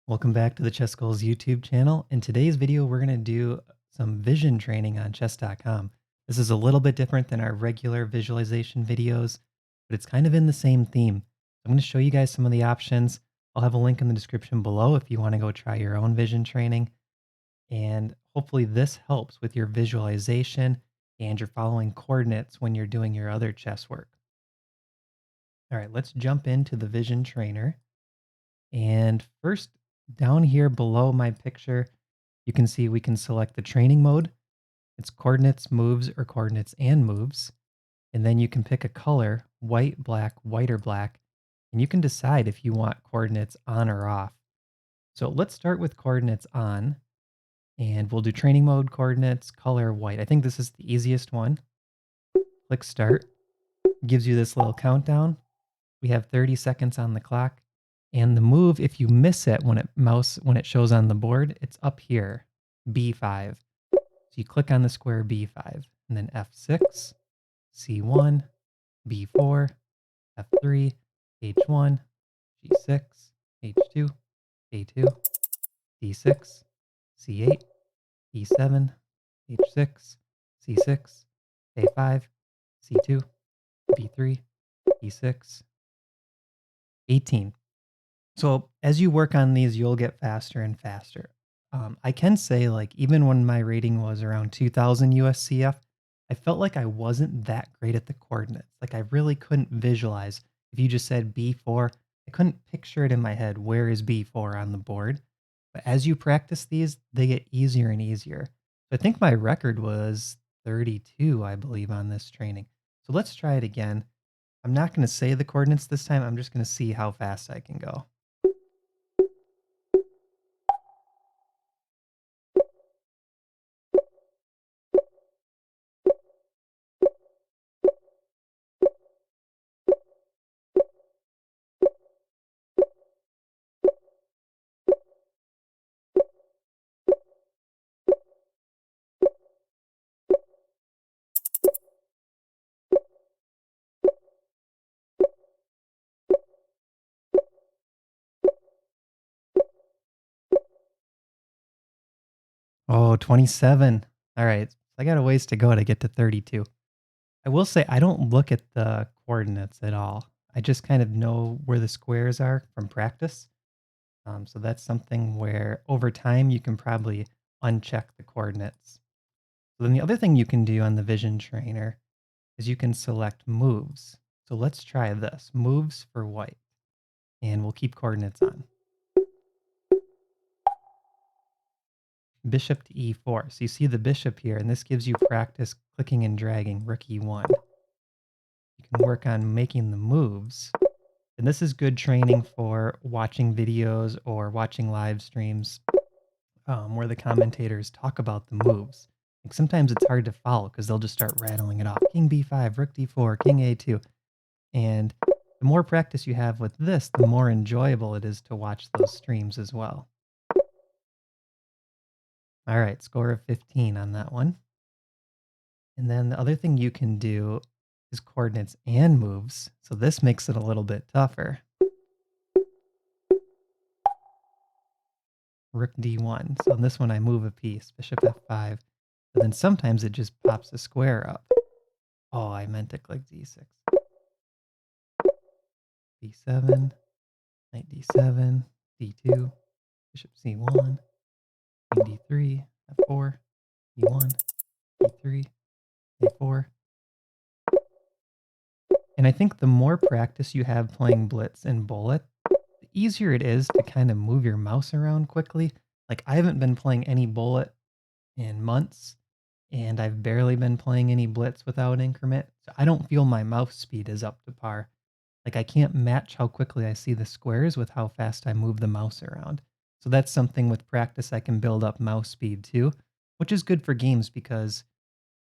Welcome back to the ChessGoals YouTube channel. In today's video, we're going to do some vision training on chess.com. This is a little bit different than our regular visualization videos, but it's kind of in the same theme. I'm going to show you guys some of the options. I'll have a link in the description below if you want to go try your own vision training. And hopefully this helps with your visualization and your following coordinates when you're doing your other chess work. All right, let's jump into the vision trainer. And first, down here below my picture, you can see we can select the training mode. It's coordinates, moves, or coordinates and moves. And then you can pick a color, white or black, and you can decide if you want coordinates on or off. So let's start with coordinates on, and we'll do training mode coordinates, color white. I think this is the easiest one. Click start. Gives you this little countdown. We have 30 seconds on the clock. And the move, if you miss it when it shows on the board, it's up here, B5. So you click on the square B5, and then F6, C1, B4, F3, H1, G6, H2, A2, D6, C8, E7, H6, C6, A5, C2, B3, E6, 18. So as you work on these, you'll get faster and faster. I can say, like, even when my rating was around 2000 USCF, I felt like I wasn't that great at the coordinates. Like, I really couldn't visualize. If you just said B4, I couldn't picture it in my head. Where is B4 on the board? But as you practice these, they get easier and easier. So I think my record was 32, I believe, on this training. So let's try it again. I'm not going to say the coordinates this time. I'm just going to see how fast I can go. Oh, 27. All right. I got a ways to go to get to 32. I will say I don't look at the coordinates at all. I just kind of know where the squares are from practice. So that's something where over time you can probably uncheck the coordinates. So then the other thing you can do on the Vision Trainer is you can select moves. So let's try this, moves for white, and we'll keep coordinates on. Bishop to e4. So you see the bishop here, and this gives you practice clicking and dragging rook e1. You can work on making the moves. And this is good training for watching videos or watching live streams where the commentators talk about the moves. Like sometimes it's hard to follow because they'll just start rattling it off. King b5, rook d4, king a2. And the more practice you have with this, the more enjoyable it is to watch those streams as well. All right, score of 15 on that one. And then the other thing you can do is coordinates and moves. So this makes it a little bit tougher. Rook d1. So on this one, I move a piece, bishop f5. And then sometimes it just pops a square up. Oh, I meant to click d6. d7, knight d7, d2, bishop c1, king d3, f4, e1, e3, a4. And I think the more practice you have playing blitz and bullet, the easier it is to kind of move your mouse around quickly. Like I haven't been playing any bullet in months, and I've barely been playing any blitz without increment. So I don't feel my mouse speed is up to par. Like I can't match how quickly I see the squares with how fast I move the mouse around. So that's something with practice I can build up mouse speed too, which is good for games because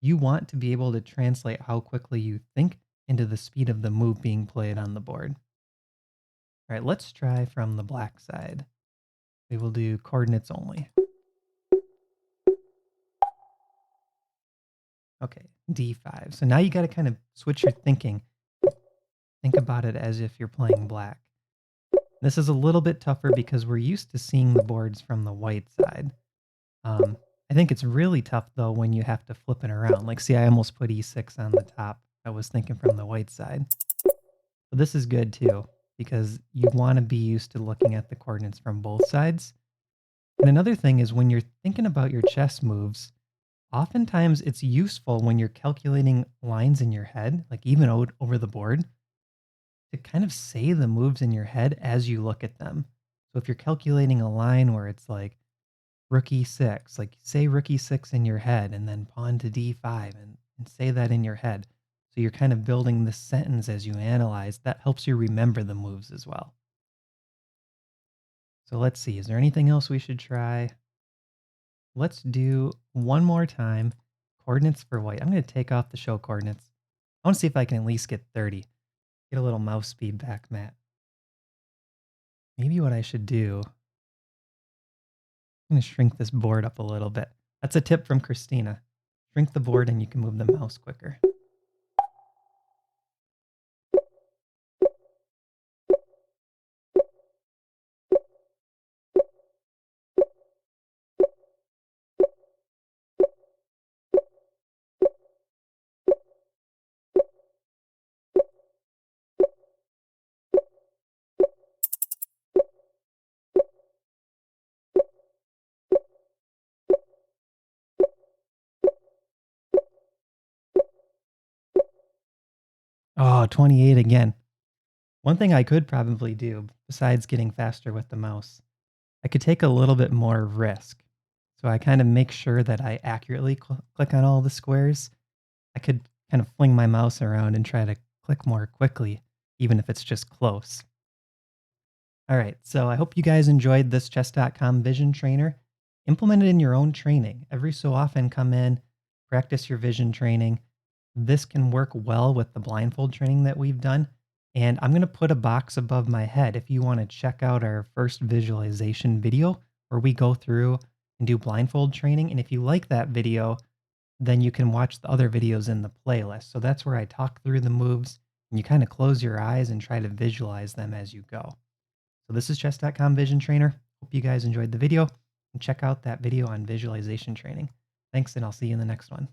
you want to be able to translate how quickly you think into the speed of the move being played on the board. All right, let's try from the black side. We will do coordinates only. Okay, d5. So now you got to kind of switch your thinking. Think about it as if you're playing black. This is a little bit tougher because we're used to seeing the boards from the white side. Um, I think it's really tough though when you have to flip it around. Like, see, I almost put e6 on the top. I was thinking from the white side. But this is good too because you want to be used to looking at the coordinates from both sides. And another thing is when you're thinking about your chess moves, oftentimes it's useful when you're calculating lines in your head, like even over the board, to kind of say the moves in your head as you look at them. So if you're calculating a line where it's like rook e6, like say rook e6 in your head and then pawn to d5 and say that in your head. So you're kind of building this sentence as you analyze. That helps you remember the moves as well. So let's see, is there anything else we should try? Let's do one more time. Coordinates for white. I'm going to take off the show coordinates. I want to see if I can at least get 30. Get a little mouse speed back, Matt. Maybe what I should do, I'm going to shrink this board up a little bit. That's a tip from Christina. Shrink the board and you can move the mouse quicker. Oh, 28 again. One thing I could probably do, besides getting faster with the mouse, I could take a little bit more risk. So I kind of make sure that I accurately click on all the squares. I could kind of fling my mouse around and try to click more quickly, even if it's just close. All right, so I hope you guys enjoyed this chess.com vision trainer. Implement it in your own training. Every so often, come in, practice your vision training. This can work well with the blindfold training that we've done. And I'm going to put a box above my head if you want to check out our first visualization video where we go through and do blindfold training. And if you like that video, then you can watch the other videos in the playlist. So that's where I talk through the moves and you kind of close your eyes and try to visualize them as you go. So this is chess.com Vision Trainer. Hope you guys enjoyed the video and check out that video on visualization training. Thanks, and I'll see you in the next one.